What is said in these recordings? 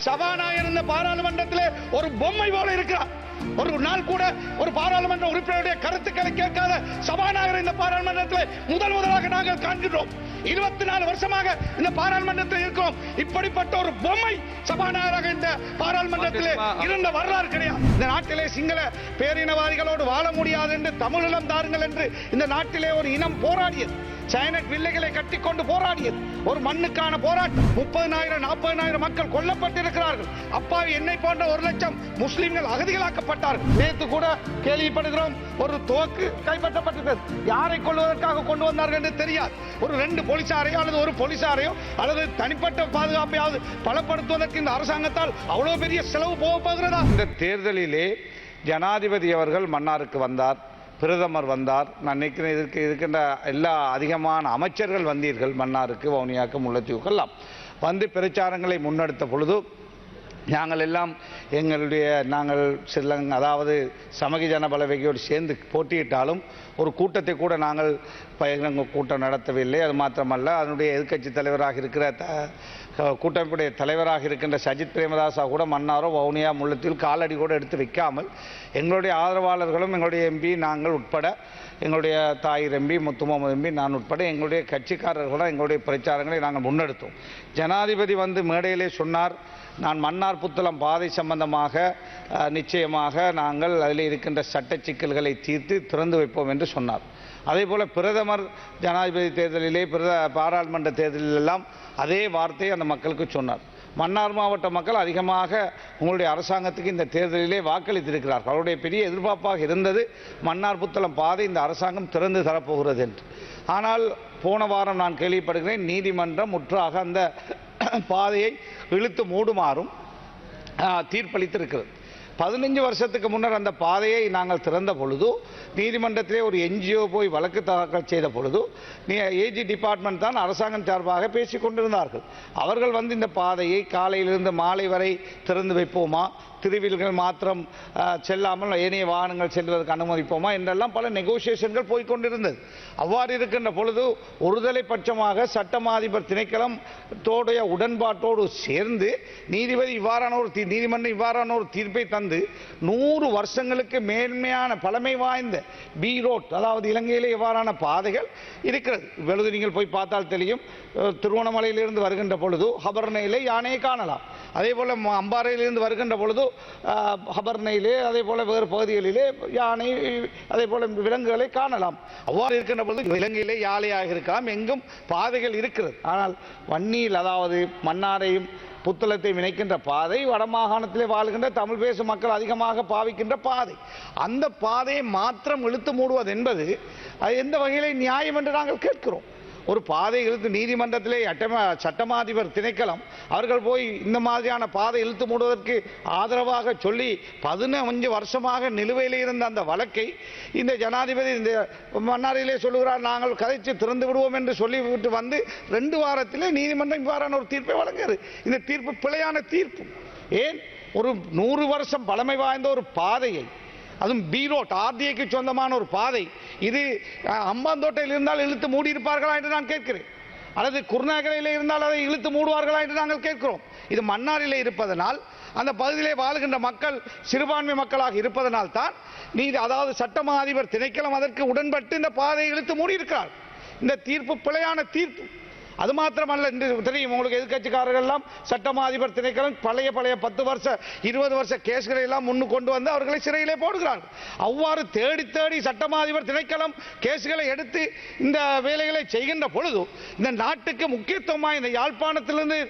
சபாநாயகர் இந்த பாராளுமன்றத்திலே ஒரு பொம்மை போல இருக்கிறார். ஒரு நாள் கூட ஒரு பாராளுமன்ற உறுப்பினருடைய கருத்துக்களை கேட்காத சபாநாயகர் இந்த பாராளுமன்றத்தில் முதலாக நாங்கள் காண்கிறோம். 24 வருஷமாக இந்த பாராளுமன்றத்தில் இருக்கிறோம். இப்படிப்பட்ட ஒரு பொம்மை சபாநாயகராக இந்த பாராளுமன்றத்தில் இருந்த வரலாறு கிடையாது. இந்த நாட்டிலே சிங்கள பேரினவாதிகளோடு வாழ முடியாது என்று தமிழீழம் தாருங்கள் என்று இந்த நாட்டிலே ஒரு இனம் போராடியது. சைனட் வில்லைகளை கட்டிக்கொண்டு போராடியது ஒரு மண்ணுக்கான போராட்டம். 30,000 40,000 மக்கள் கொல்லப்பட்டிருக்கிறார்கள். அப்பாவி என்னை போன்ற 1 லட்சம் முஸ்லிம்கள் அகதிகளாக்கப்பட்டார்கள். நேற்று கூட கேள்விப்படுகிறோம் ஒரு தோக்கு கைப்பற்றப்பட்டிருக்கிறது. யாரை கொள்வதற்காக கொண்டு வந்தார்கள் என்று தெரியாது. ஒரு 2 போலீசாரையோ அல்லது ஒரு போலீசாரையோ அல்லது தனிப்பட்ட பாதுகாப்பையாவது பலப்படுத்துவதற்கு இந்த அரசாங்கத்தால் அவ்வளவு பெரிய செலவு போகிறதா? இந்த தேர்தலிலே ஜனாதிபதி அவர்கள் மன்னாருக்கு வந்தார், பிரதமர் வந்தார். நான் நினைக்கிறேன் இதற்கு இருக்கின்ற எல்லா அதிகமான அமைச்சர்கள் வந்தீர்கள் மன்னாருக்கு, வவுனியாவுக்கு, முல்லைத்தீவுக்கு எல்லாம் வந்து பிரச்சாரங்களை முன்னெடுத்த பொழுது நாங்கள் ஸ்ரீலங்கா அதாவது சமகி ஜன பலவேகையோடு சேர்ந்து போட்டியிட்டாலும் ஒரு கூட்டத்தை கூட நாங்கள் பகிரங்க கூட்டம் நடத்தவில்லை. அது மாத்திரமல்ல, அதனுடைய எதிர்க்கட்சி தலைவராக இருக்கிற கூட்டமைப்புடைய தலைவராக இருக்கின்ற சஜித் பிரேமதாசா கூட மன்னாரோ வவுனியா முல்லைத்தீவில் காலடி கூட எடுத்து வைக்காமல் எங்களுடைய ஆதரவாளர்களும் எங்களுடைய எம்பி நாங்கள் உட்பட எங்களுடைய தாயிர் எம்பி முத்துமுகமது எம்பி நான் உட்பட எங்களுடைய கட்சிக்காரர்களும் எங்களுடைய பிரச்சாரங்களை நாங்கள் முன்னெடுத்தோம். ஜனாதிபதி வந்து மேடையிலே சொன்னார், நான் மன்னார் புத்தளம் பாதை சம்பந்தமாக நிச்சயமாக நாங்கள் அதில் இருக்கின்ற சட்ட சிக்கல்களை தீர்த்து திறந்து வைப்போம் என்று சொன்னார். அதே போல் பிரதமர் ஜனாதிபதி தேர்தலிலே பாராளுமன்ற தேர்தலிலெல்லாம் அதே வார்த்தையை அந்த மக்களுக்கு சொன்னார். மன்னார் மாவட்ட மக்கள் அதிகமாக உங்களுடைய அரசாங்கத்துக்கு இந்த தேர்தலிலே வாக்களித்திருக்கிறார்கள். அவருடைய பெரிய எதிர்பார்ப்பாக இருந்தது மன்னார் புத்தளம் பாதை இந்த அரசாங்கம் திறந்து தரப்போகிறது என்று. ஆனால் போன வாரம் நான் கேள்விப்படுகிறேன், நீதிமன்றம் முற்றாக அந்த பாதையை இழுத்து மூடுமாறும் தீர்ப்பளித்திருக்கிறது. 15 வருஷத்துக்கு முன்னர் அந்த பாதையை நாங்கள் திறந்த பொழுது நீதிமன்றத்திலே ஒரு என்ஜிஓ போய் வழக்கு தாக்கல் செய்த பொழுது ஏஜி டிபார்ட்மெண்ட் தான் அரசாங்கம் சார்பாக பேசிக் கொண்டிருந்தார்கள். அவர்கள் வந்து இந்த பாதையை காலையிலிருந்து மாலை வரை திறந்து வைப்போமா, திருவில்கள் மாத்திரம் செல்லாமல் ஏனைய வாகனங்கள் செல்வதற்கு அனுமதிப்போமா என்றெல்லாம் பல நெகோசியேஷன்கள் போய்கொண்டிருந்தது. அவ்வாறு இருக்கின்ற பொழுது ஒருதலை பட்சமாக சட்டமாதிபர் திணைக்களம் தோடைய உடன்பாட்டோடு சேர்ந்து நீதிமன்றம் இவ்வாறான ஒரு தீர்ப்பை தந்து 100 வருஷங்களுக்கு மேன்மையான பழமை வாய்ந்த பி ரோட், அதாவது இலங்கையிலே இவ்வாறான பாதைகள் இருக்கிறது. இப்பொழுது நீங்கள் போய் பார்த்தால் தெரியும், திருவண்ணாமலையிலிருந்து வருகின்ற பொழுது ஹபர்னையிலே யானையை காணலாம். அதே போல் அம்பாறையிலிருந்து வருகின்ற பொழுது ஹபர்னையிலே, அதே போல வேறு பகுதிகளிலே யானை, அதே போல விலங்குகளை காணலாம். அவ்வாறு இருக்கின்ற பொழுது இலங்கையிலே யாழையாக இருக்கலாம், எங்கும் பாதைகள் இருக்கிறது. ஆனால் வன்னியில், அதாவது மன்னாரையும் புத்தளத்தையும் இணைக்கின்ற பாதை வடமாகாணத்திலே வாழ்கின்ற தமிழ் பேசும் மக்கள் அதிகமாக பாவிக்கின்ற பாதை. அந்த பாதையை மாத்திரம் இழுத்து மூடுவது என்பது எந்த வகையிலே நியாயம் என்று நாங்கள் கேட்கிறோம். ஒரு பாதை இழுத்து நீதிமன்றத்திலே சட்டமாதிபர் திணைக்களம் அவர்கள் போய் இந்த மாதிரியான பாதை இழுத்து மூடுவதற்கு ஆதரவாக சொல்லி 15 வருஷமாக நிலுவையில் இருந்த அந்த வழக்கை இந்த ஜனாதிபதி இந்த மன்னாரிலே சொல்லுகிறார், நாங்கள் கதைச்சு திறந்து விடுவோம் என்று சொல்லிவிட்டு வந்து 2 வாரத்திலே நீதிமன்றம் இவ்வாறான ஒரு தீர்ப்பை வழங்குகிறது. இந்த தீர்ப்பு பிழையான தீர்ப்பு. ஏன் ஒரு 100 வருஷம் பழமை வாய்ந்த ஒரு பாதையை, அதுவும் பி ரோட், ஆர்டிஐக்கு சொந்தமான ஒரு பாதை, இது அம்பாந்தோட்டையில் இருந்தால் இழுத்து மூடி இருப்பார்களா என்று நான் கேட்கிறேன். அல்லது குருநாகரையில் இருந்தால் அதை இழுத்து மூடுவார்களா என்று நாங்கள் கேட்கிறோம். இது மன்னாரிலே இருப்பதனால், அந்த பகுதியிலே வாழ்கின்ற மக்கள் சிறுபான்மை மக்களாக இருப்பதனால் தான் அதாவது சட்டமா அதிபர் திணைக்களம் அதற்கு உடன்பட்டு இந்த பாதையை இழுத்து மூடி இருக்கிறார். இந்த தீர்ப்பு பிழையான தீர்ப்பு. அது மாத்திரமல்ல, தெரியும் உங்களுக்கு, எதிர்கட்சிக்காரர்கள் எல்லாம் சட்டமா அதிபர் திணைக்களம் பழைய 10 வருஷ 20 வருஷ கேஸ்களை எல்லாம் முன்னு கொண்டு வந்து அவர்களை சிறையிலே போடுகிறார்கள். அவ்வாறு தேடி தேடி சட்டமா அதிபர் திணைக்களம் கேஸ்களை எடுத்து இந்த வேலைகளை செய்கின்ற பொழுது, இந்த நாட்டுக்கு முக்கியத்துவமாக இந்த யாழ்ப்பாணத்திலிருந்து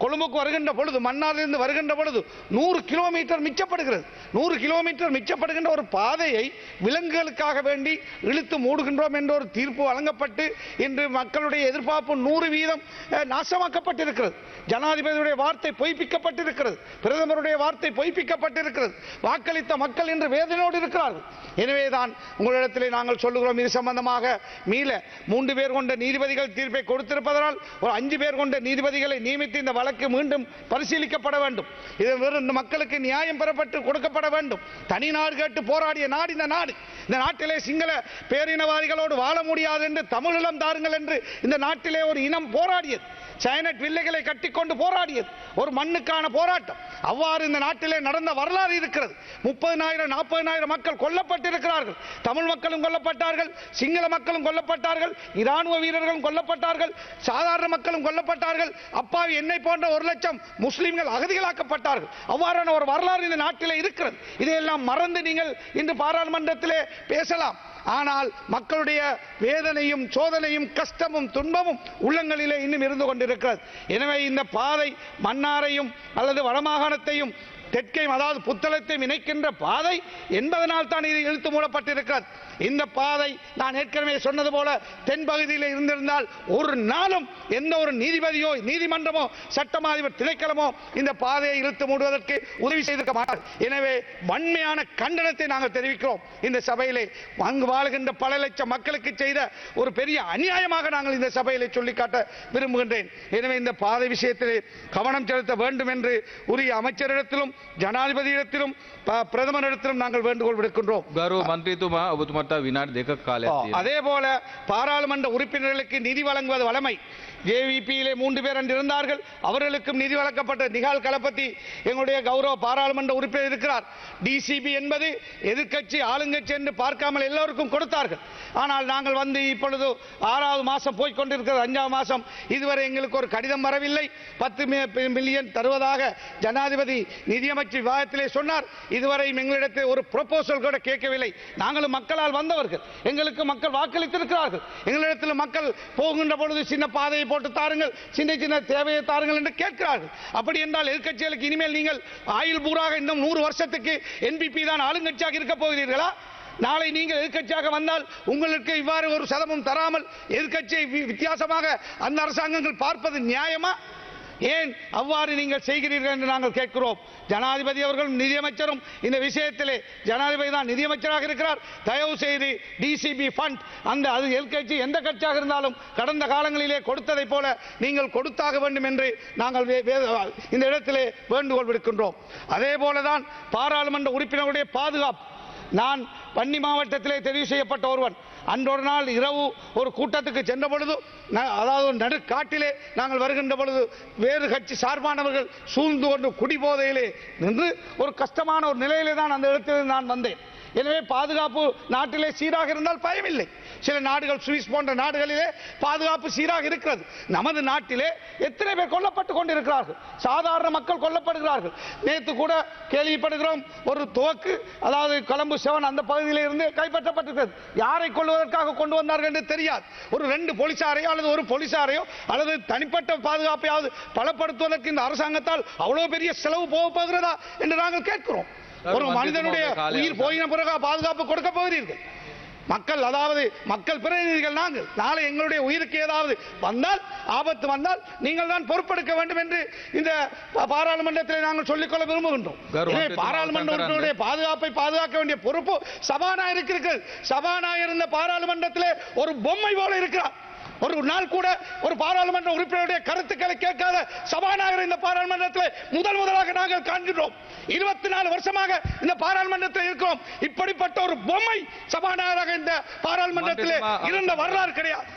கொழும்புக்கு வருகின்ற பொழுது, மன்னாரிலிருந்து வருகின்ற பொழுது 100 கிலோமீட்டர் மிச்சப்படுகிறது. 100 கிலோமீட்டர் மிச்சப்படுகின்ற ஒரு பாதையை விலங்குகளுக்காக வேண்டி இழுத்து மூடுகின்றோம் என்ற ஒரு தீர்ப்பு வழங்கப்பட்டு இன்று மக்களுடைய எதிர்பார்ப்பு 100% நாசமாக்கப்பட்டிருக்கிறது. ஜனாதிபதியுடைய வார்த்தை பொய்ப்பிக்கப்பட்டிருக்கிறது. பிரதமருடைய வார்த்தை பொய்ப்பிக்கப்பட்டிருக்கிறது. வாக்களித்த மக்கள் இன்று வேதனையோடு இருக்கிறார்கள். எனவேதான் உங்களிடத்திலே நாங்கள் சொல்லுகிறோம், இது சம்பந்தமாக மீள 3 பேர் கொண்ட நீதிபதிகள் தீர்ப்பை கொடுத்திருப்பதனால் ஒரு 5 பேர் கொண்ட நீதிபதிகளை நியமித்து இந்த வழக்கு மீண்டும் பரிசீலிக்கப்பட வேண்டும். இது இந்த மக்களுக்கு நியாயம் பெறப்பட்டு கொடுக்கப்பட வேண்டும். தனி நாடு கேட்டு போராடிய நாடு இந்த நாடு. இந்த நாட்டிலே சிங்கள பேரினவாதிகளோடு வாழ முடியாது என்று தமிழீழம் தாருங்கள் என்று இந்த நாட்டிலே நாட்டிலே ஒரு இனம் போராடியது, சைனட் வில்லைகளை கட்டிக்கொண்டு போராடியது, ஒரு மண்ணுக்கான போராட்டம். அவ்வாறு இந்த நாட்டிலே நடந்த வரலாறு இருக்கிறது. 30,000 40,000 மக்கள் கொல்லப்பட்டிருக்கிறார்கள். தமிழ் மக்களும் கொல்லப்பட்டார்கள், சிங்கள மக்களும் கொல்லப்பட்டார்கள், இராணுவ வீரர்களும் கொல்லப்பட்டார்கள், சாதாரண மக்களும் கொல்லப்பட்டார்கள். அப்பாவி என்னை போன்ற 1,00,000 முஸ்லிம்கள் அகதிகளாக்கப்பட்டார்கள். அவ்வாறான ஒரு வரலாறு இந்த நாட்டிலே இருக்கிறது. இதையெல்லாம் மறந்து நீங்கள் இன்று பாராளுமன்றத்திலே பேசலாம். ஆனால் மக்களுடைய வேதனையும் சோதனையும் கஷ்டமும் துன்பமும் உள்ளங்களிலே இன்னும் இருந்து கொண்டிருக்கிறது. எனவே இந்த பாதை மன்னாரையும் அல்லது வடமாகாணத்தையும் தெற்கையும் அதாவது புத்தளத்தையும் இணைக்கின்ற பாதை என்பதனால் தான் இது இழுத்து மூடப்பட்டிருக்கிறது. இந்த பாதை நான் ஏற்கனவே சொன்னது போல தென்பகுதியில் இருந்திருந்தால் ஒரு நாளும் எந்த ஒரு நீதிபதியோ நீதிமன்றமோ சட்டமாதிபர் திணைக்களமோ இந்த பாதையை இழுத்து மூடுவதற்கு உதவி செய்திருக்க மாட்டார். எனவே வன்மையான கண்டனத்தை நாங்கள் தெரிவிக்கிறோம். இந்த சபையிலே அங்கு வாழ்கின்ற பல லட்சம் மக்களுக்கு செய்த ஒரு பெரிய அநியாயமாக நாங்கள் இந்த சபையிலே சொல்லிக்காட்ட விரும்புகின்றேன். எனவே இந்த பாதை விஷயத்திலே கவனம் செலுத்த வேண்டும் என்று உரிய அமைச்சரிடத்திலும் ஜனாதிபதியிடத்திலும் பிரதமரிடத்திலும் நாங்கள் வேண்டுகோள் விடுக்கின்றோம். கௌரவ மந்திரிතුமா ඔබතුමාට විනාඩි 2ක කාලයක් තියෙනවා. அதே போல பாராளுமன்ற உறுப்பினர்களுக்கு நிதி வழங்குவது வழமை. ஜேவிபியிலே 3 பேர் இருந்தார்கள், அவர்களுக்கும் நிதி வழங்கப்பட்ட. நிகால் களபதி எங்களுடைய கௌரவ பாராளுமன்ற உறுப்பினர் இருக்கிறார். டிசிபி என்பது எதிர்க்கட்சி ஆளுங்கட்சி என்று பார்க்காமல் எல்லோருக்கும் கொடுத்தார்கள். ஆனால் நாங்கள் வந்து இப்பொழுது 6வது மாதம் போய்கொண்டிருக்கிறது, 5வது மாதம் இதுவரை எங்களுக்கு ஒரு கடிதம் வரவில்லை. 10 மில்லியன் தருவதாக ஜனாதிபதி நிதியமைச்சர் விவாதத்திலே சொன்னார். இதுவரை எங்களிடத்தில் ஒரு ப்ரொபோசல் கூட கேட்கவில்லை. நாங்களும் மக்களால் வந்தவர்கள், எங்களுக்கு மக்கள் வாக்களித்திருக்கிறார்கள். எங்களிடத்தில் மக்கள் போகின்ற பொழுது சின்ன பாதையை போட்டு தாருங்கள், சின்ன சின்ன தேவையை தாருங்கள் என்று கேட்கிறார்கள். அப்படி என்றால் எதிர்க்கட்சிகளுக்கு இனிமேல் நீங்கள் ஆயுள் பூராக இன்னும் 100 வருஷத்துக்கு என்பிபி தான் ஆளுங்கட்சியாக இருக்க போகிறீர்களா? நாளை நீங்கள் எதிர்க்கட்சியாக வந்தால் உங்களுக்கு இவ்வாறு ஒரு சதமும் தராமல் எதிர்க்கட்சியை வித்தியாசமாக அந்த அரசாங்கங்கள் பார்ப்பது நியாயமா? ஏன் அவ்வாறு நீங்கள் செய்கிறீர்கள் என்று நாங்கள் கேட்கிறோம். ஜனாதிபதி அவர்களும் நிதியமைச்சரும் இந்த விஷயத்திலே, ஜனாதிபதி தான் நிதியமைச்சராக இருக்கிறார், தயவு செய்து டிசிபி ஃபண்ட் அந்த அது எதிர்க்கட்சி எந்த கட்சியாக இருந்தாலும் கடந்த காலங்களிலே கொடுத்ததை போல நீங்கள் கொடுத்தாக வேண்டும் என்று நாங்கள் இந்த இடத்திலே வேண்டுகோள் விடுக்கின்றோம். அதே போலதான் பாராளுமன்ற உறுப்பினர்களுடைய பாதுகாப்பு. நான் வன்னி மாவட்டத்திலே தெரிவு செய்யப்பட்ட ஒருவன். அன்றொரு நாள் இரவு ஒரு கூட்டத்துக்கு சென்ற பொழுது, அதாவது நடுக்காட்டிலே நாங்கள் வருகின்ற பொழுது வேறு கட்சி சார்பானவர்கள் சூழ்ந்து கொண்டு குடிபோதையிலே நின்று ஒரு கஷ்டமான ஒரு நிலையிலே தான் அந்த இடத்தில் நான் வந்தேன். எனவே பாதுகாப்பு நாட்டிலே சீராக இருந்தால் பயமில்லை. சில நாடுகள், சுவிஸ் போன்ற நாடுகளிலே பாதுகாப்பு சீராக இருக்கிறது. நமது நாட்டிலே எத்தனை பேர் கொல்லப்பட்டு கொண்டிருக்கிறார்கள், சாதாரண மக்கள் கொல்லப்படுகிறார்கள். நேற்று கூட கேள்விப்படுகிறோம் ஒரு துவக்கு, அதாவது கொலம்பு 7 அந்த பகுதியிலே இருந்து கைப்பற்றப்பட்டிருக்கிறது. யாரை கொள்வதற்காக கொண்டு வந்தார்கள் என்று தெரியாது. ஒரு 2 போலீசாரையோ அல்லது ஒரு போலீசாரையோ அல்லது தனிப்பட்ட பாதுகாப்பையாவது பலப்படுத்துவதற்கு இந்த அரசாங்கத்தால் அவ்வளவு பெரிய செலவு போக போகிறதா என்று நாங்கள் கேட்கிறோம். ஒரு மனிதனுடைய உயிர் போயின பிறகு பாதுகாப்பு கொடுக்க போகிறீர்கள்? மக்கள், அதாவது மக்கள் பிரதிநிதிகள் நாங்கள். நாளை எங்களுடைய உயிருக்கு ஏதாவது வந்தால், ஆபத்து வந்தால் நீங்கள் தான் பொறுப்பெடுக்க வேண்டும் என்று இந்த பாராளுமன்றத்தில் நாங்கள் சொல்லிக்கொள்ள விரும்புகின்றோம். பாராளுமன்ற உறுப்பினருடைய பாதுகாப்பை பாதுகாக்க வேண்டிய பொறுப்பு சபாநாயகருக்கு இருக்கிறது. சபாநாயகர் இந்த பாராளுமன்றத்தில் ஒரு பொம்மை போல இருக்கிறார். ஒரு நாள் கூட ஒரு பாராளுமன்ற உறுப்பினருடைய கருத்துக்களை கேட்காத சபாநாயகர் இந்த பாராளுமன்றத்தில் முதலாக நாங்கள் காண்கிறோம். 24 வருஷமாக இந்த பாராளுமன்றத்தில் இருக்கிறோம். இப்படிப்பட்ட ஒரு பொம்மை சபாநாயகராக இந்த பாராளுமன்றத்தில் இருந்த வரலாறு கிடையாது.